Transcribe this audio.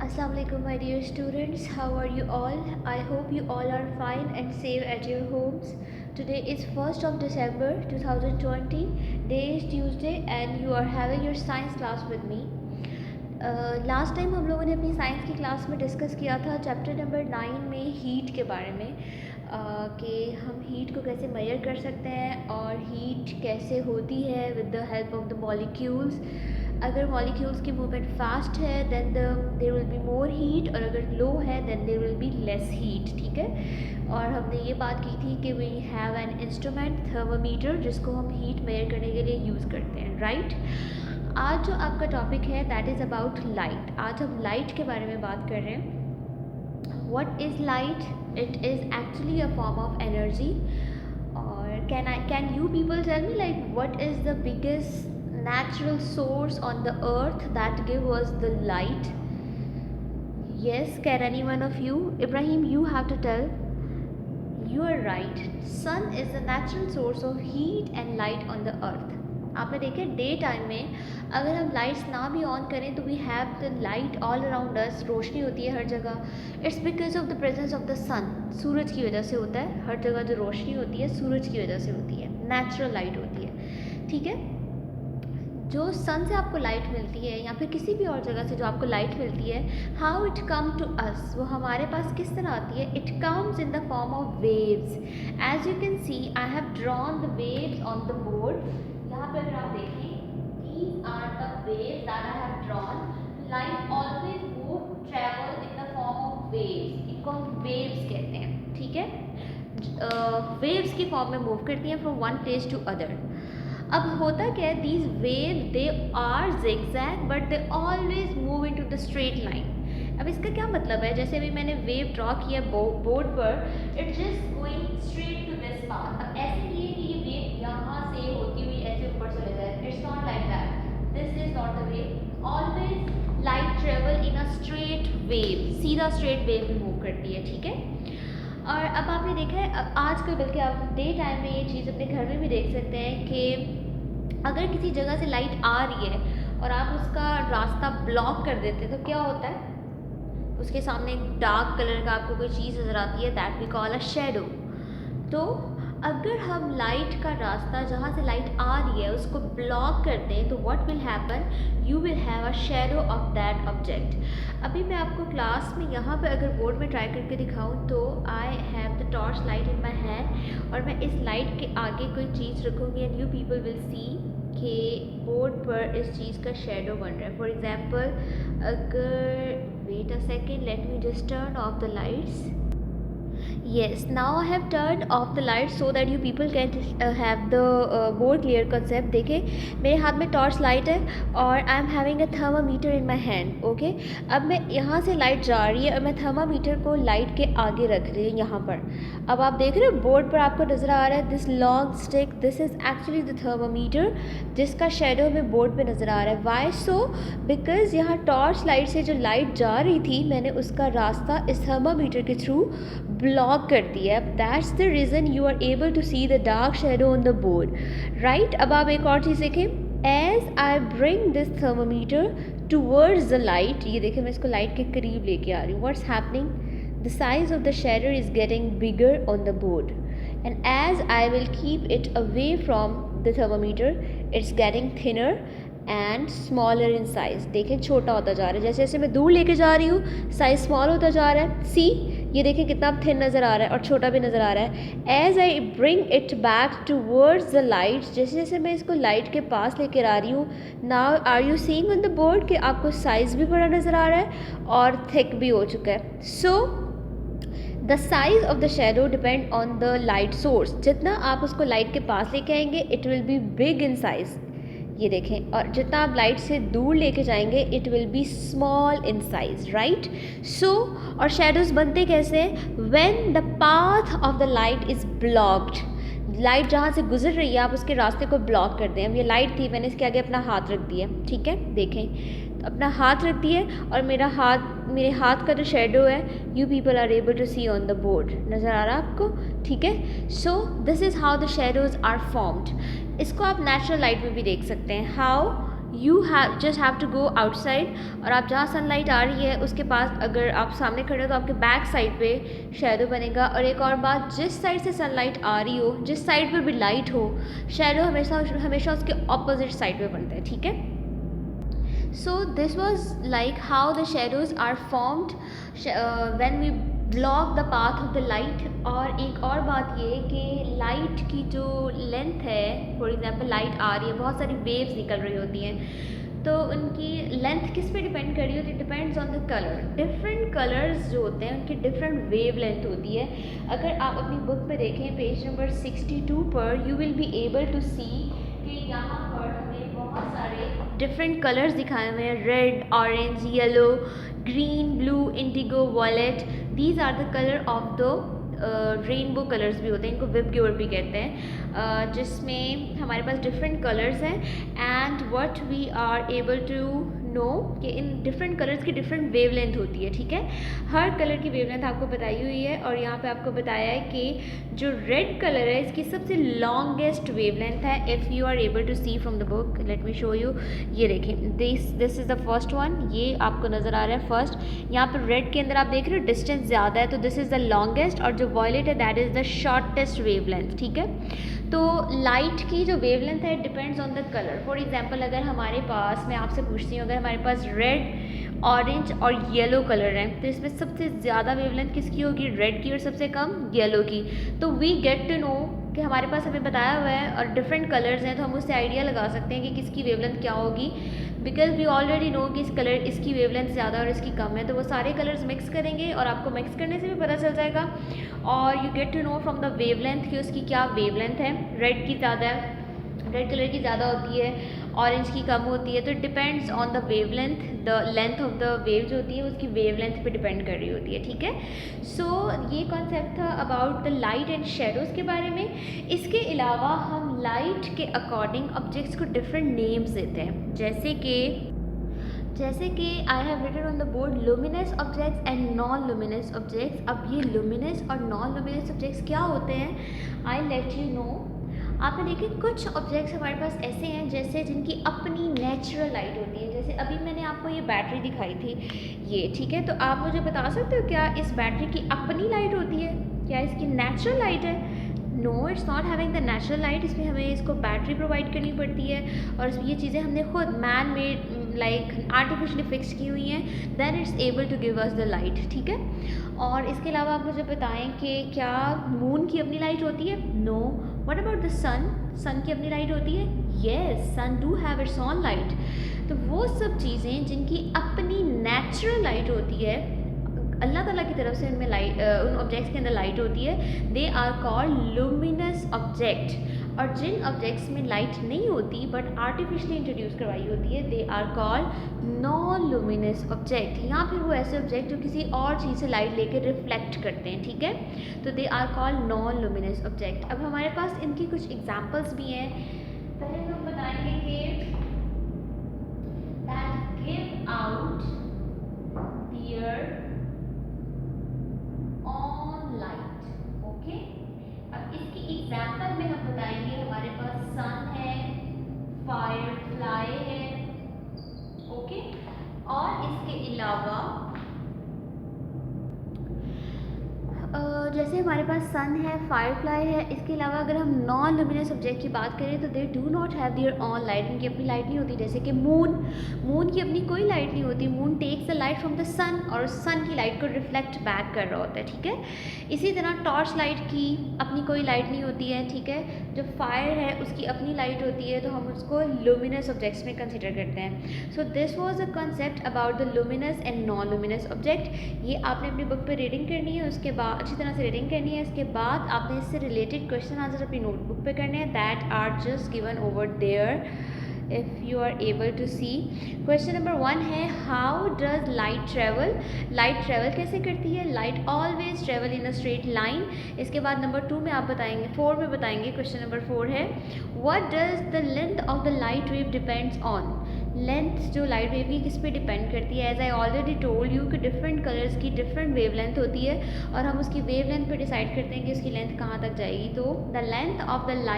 Assalamu alaikum, my dear students. How are you all? I hope you all are fine and safe at your homes. Today is 1st of December 2020. Day is Tuesday and you are having your science class with me. Last time हम लोगों ने अपनी science की class में discuss किया था chapter number 9 में heat के बारे में कि हम हीट को कैसे मेजर कर सकते हैं और हीट कैसे होती है with the help of the molecules. अगर मॉलिक्यूल्स की मूवमेंट फास्ट है then there will be more heat और अगर लो है then there will be less heat. ठीक है. और हमने ये बात की थी कि we have an instrument thermometer जिसको हम हीट मेजर करने के लिए यूज़ करते हैं. राइट. आज जो आपका टॉपिक है दैट इज़ अबाउट लाइट. आज हम लाइट के बारे में बात कर रहे हैं. What is light? It is actually a form of energy. और can you people tell me like what is the biggest natural source on the earth that give us the light? Yes, can any one of you? Ibrahim, you have to tell. You are right. Sun is the natural source of heat and light on the earth. आपने देखे day time में अगर हम lights ना भी on करें तो we have the light all around us. रोशनी होती है हर जगह. It's because of the presence of the sun. सूरज की वजह से होता है. हर जगह जो रोशनी होती है सूरज की वजह से होती है. नेचुरल लाइट होती है. ठीक है. जो सन से आपको लाइट मिलती है या फिर किसी भी और जगह से जो आपको लाइट मिलती है, how it come to us, वो हमारे पास किस तरह आती है? It comes in the form of waves. As you can see I have drawn the waves on the board. यहाँ पर अगर आप देखें, these are the waves that I have drawn. Light always move travel in the form of waves. इनको हम waves कहते हैं. ठीक है. वेव्स की फॉर्म में मूव करती हैं from one place to other. अब होता क्या है, these wave they are zigzag but they always move in to the straight line. अब इसका क्या मतलब है? जैसे अभी मैंने वेव ड्रॉ किया बोर्ड पर, it's just going straight to this path. अब ऐसे नहीं है कि ये वेव यहाँ से होती हुई ऐसे ऊपर चले जाए. It's not like that. This is not the way. Always light travel in a straight wave. सीधा स्ट्रेट वेव में मूव करती है. ठीक है. और अब आपने देखा है आजकल, बल्कि आप डे टाइम में ये चीज़ अपने घर में भी देख सकते हैं कि अगर किसी जगह से लाइट आ रही है और आप उसका रास्ता ब्लॉक कर देते हैं तो क्या होता है? उसके सामने एक डार्क कलर का आपको कोई चीज़ नज़र आती है. That we call a shadow. तो अगर हम लाइट का रास्ता जहाँ से लाइट आ रही है उसको ब्लॉक करते हैं तो what will happen? You will have a shadow of that object. अभी मैं आपको क्लास में यहाँ पे अगर बोर्ड में ट्राई करके दिखाऊँ तो I have the torch light in my hand और मैं इस लाइट के आगे कोई चीज़ रखूँगी and you people will see कि बोर्ड पर इस चीज़ का शेडो बन रहा है. फॉर एग्जाम्पल अगर wait a second, let me just turn off the lights. Yes, now I have turned off the light so that you people can have the more clear concept. देखिए मेरे हाथ में torch light है और I am having a thermometer in my hand. Okay. अब मैं यहाँ से लाइट जा रही है और मैं थर्मामीटर को लाइट के आगे रख रही हूँ यहाँ पर. अब आप देख रहे हो बोर्ड पर आपको नज़र आ रहा है this long stick. This is actually the thermometer जिसका शेडो में बोर्ड पे नज़र आ रहा है. Why so? बिकॉज यहाँ टॉर्च लाइट से जो लाइट जा रही थी मैंने उसका रास्ता इस थर्मामीटर के थ्रू ब्लॉक कर दिया. That's the reason you are able to see the dark shadow on the board. Right. अब आप एक और चीज़ देखें. As I bring this thermometer towards the light, ये देखें मैं इसको लाइट के करीब लेके आ रही हूँ. What's happening? The size of the shadow is getting bigger on the board and as I will keep it away from the thermometer it's getting thinner and smaller in size. देखें छोटा होता जा रहा है. जैसे जैसे मैं दूर लेके जा रही हूँ साइज स्मॉल होता जा रहा है. सी, ये देखें कितना थिन नज़र आ रहा है और छोटा भी नज़र आ रहा है. As I bring it back towards the light, जैसे जैसे मैं इसको लाइट के पास लेकर आ रही हूँ, now are you seeing on the board कि आपको साइज़ भी बड़ा नज़र आ रहा है और थिक भी हो चुका है. So the size of the shadow depend on the light source. जितना आप उसको लाइट के पास लेके आएंगे it will B big in size. ये देखें. और जितना आप लाइट से दूर लेके जाएंगे it will be small in size. Right. So और शेडोज़ बनते कैसे हैं? When the path of the light is blocked. Light जहाँ से गुजर रही है आप उसके रास्ते को ब्लॉक कर दें. अब ये लाइट थी, मैंने इसके आगे अपना हाथ रख दिया. ठीक है. देखें अपना हाथ रख दिए और मेरे हाथ का जो शेडो है you people are able to see on the board. नज़र आ रहा है आपको? ठीक है. So this is how the shadows are formed. इसको आप नेचुरल लाइट में भी देख सकते हैं. How? You have to go outside, और आप जहाँ सनलाइट आ रही है उसके पास अगर आप सामने खड़े हो तो आपके बैक साइड पे शेडो बनेगा। और एक और बात, जिस साइड से सनलाइट आ रही हो, जिस साइड पर भी लाइट हो, शेडो हमेशा हमेशा उसके ऑपोजिट साइड पे बनता है, ठीक है। So this was like how the shadows are formed when we block the path of the light। और एक और बात ये कि लाइट की जो लेंथ है, फॉर एग्जांपल लाइट आ रही है, बहुत सारी वेव्स निकल रही होती हैं, तो उनकी लेंथ किस पे डिपेंड कर रही होती है? Depends on the colour. Different colours जो होते हैं उनकी डिफरेंट वेव लेंथ होती है। अगर आप अपनी बुक में देखें पेज नंबर 62 पर, you will be able to see कि यहाँ पर हमें बहुत सारे डिफरेंट कलर्स दिखाए हुए हैं, red, orange, yellow, green, blue, indigo, violet. These are the colour of the rainbow colours भी होते हैं, इनको वेब गिवर भी कहते हैं, जिसमें हमारे पास डिफरेंट कलर्स हैं। And what we are able to know कि इन डिफरेंट कलर्स की डिफरेंट वेवलेंथ होती है, ठीक है। हर कलर की वेवलेंथ आपको बताई हुई है, और यहाँ पे आपको बताया है कि जो रेड कलर है इसकी सबसे लॉन्गेस्ट वेवलेंथ है। If you are able to see from the book, let me show you. ये देखें, this is the first one, ये आपको नज़र आ रहा है फर्स्ट। यहाँ पर रेड के अंदर आप देख रहे हो डिस्टेंस ज़्यादा है, तो दिस इज़ द लॉन्गेस्ट, और जो वॉयलेट है that is the shortest wavelength, ठीक है। तो लाइट की जो वेवलेंथ है depends on the colour. For example अगर हमारे पास, मैं आपसे पूछती हूँ, अगर हमारे पास रेड, ऑरेंज और येलो कलर है, तो इसमें सबसे ज़्यादा वेवलेंथ किसकी होगी? रेड की, और सबसे कम येलो की। तो वी गेट टू नो कि हमारे पास हमें बताया हुआ है और डिफरेंट कलर्स हैं, तो हम उससे आइडिया लगा सकते हैं कि किसकी वेवलेंथ क्या होगी, बिकॉज वी ऑलरेडी नो कि इसकी वेवलेंथ ज़्यादा और इसकी कम है। तो वो सारे कलर्स मिक्स करेंगे और आपको मिक्स करने से भी पता चल जाएगा, और you get to know from the wavelength कि उसकी क्या वेवलेंथ है। रेड की ज़्यादा है, रेड कलर की ज़्यादा होती है, ऑरेंज की कम होती है। तो depends on the wavelength, the length of the wave जो होती है उसकी वेवलेंथ पे डिपेंड कर रही होती है, ठीक है। सो ये कॉन्सेप्ट था about the light and shadows के बारे में। इसके अलावा हम लाइट के अकॉर्डिंग ऑब्जेक्ट्स को डिफरेंट नेम्स देते हैं, जैसे कि I have written on the board luminous objects and non luminous objects. अब ये लुमिनस और नॉन लुमिनस ऑब्जेक्ट्स क्या होते हैं, आई लेट यू नो। आपने देखे कुछ ऑब्जेक्ट्स हमारे पास ऐसे हैं जैसे जिनकी अपनी नेचुरल लाइट होती है। जैसे अभी मैंने आपको ये बैटरी दिखाई थी, ये, ठीक है। तो आप मुझे बता सकते हो क्या इस बैटरी की अपनी लाइट होती है? क्या इसकी नेचुरल लाइट है? No, it's not having the natural light. इसमें हमें इसको बैटरी प्रोवाइड करनी पड़ती है, और ये चीज़ें हमने खुद man made like artificially fix की हुई हैं, then it's able to give us the light, ठीक है। और इसके अलावा आप मुझे बताएं कि क्या मून की अपनी लाइट होती है? No. What about the sun? Sun की अपनी लाइट होती है? Yes, sun do have its own light. तो वो सब चीज़ें जिनकी अपनी नेचुरल लाइट होती है, अल्लाह ताला की तरफ से उनमें लाइट, उन ऑब्जेक्ट्स के अंदर लाइट होती है, they are called luminous object. और जिन ऑब्जेक्ट्स में लाइट नहीं होती बट आर्टिफिशियली इंट्रोड्यूस करवाई होती है, they are called non luminous object, या फिर वो ऐसे ऑब्जेक्ट जो किसी और चीज़ से लाइट लेकर रिफ्लेक्ट करते हैं, ठीक है। तो they are called non luminous object. अब हमारे पास इनकी कुछ एग्जाम्पल्स भी हैं। पहले हम बताएंगे कि that give out their own light, okay. अब इसकी एग्जाम्पल में हम बताएंगे, हमारे पास सन है, फायर फ्लाई है, ओके। और इसके अलावा जैसे हमारे पास सन है, फायरफ्लाई है, इसके अलावा अगर हम नॉन लुमिनस ऑब्जेक्ट की बात करें तो they do not have their own light, उनकी अपनी लाइट नहीं होती। जैसे कि मून की अपनी कोई लाइट नहीं होती। Moon takes the light from the sun और सन की लाइट को रिफ्लेक्ट बैक कर रहा होता है, ठीक है। इसी तरह टॉर्च लाइट की अपनी कोई लाइट नहीं होती है, ठीक है। जो फायर है उसकी अपनी लाइट होती है, तो हम उसको लुमिनस ऑब्जेक्ट्स में कंसिडर करते हैं। So this was a concept about the luminous and non luminous object. ये आपने अपनी बुक पर रीडिंग करनी है, उसके बाद अच्छी तरह से रीडिंग करनी है। इसके बाद आपने इससे रिलेटेड क्वेश्चन आंसर अपनी नोटबुक पे करने हैं, that are just given over there if you are able to see। Question number 1 है, how does light travel? Light travel कैसे करती है? Light always travel in a straight line. इसके बाद नंबर 2 में आप बताएंगे, 4 में बताएंगे। क्वेश्चन नंबर 4 है, what does the length of the light wave depends on? Length जो लाइट वेव की किस पे डिपेंड करती है? As I already told you कि डिफरेंट कलर्स की डिफरेंट वेव लेंथ होती है, और हम उसकी वेव लेंथ पे डिसाइड करते हैं कि उसकी लेंथ कहाँ तक जाएगी। तो the length of the light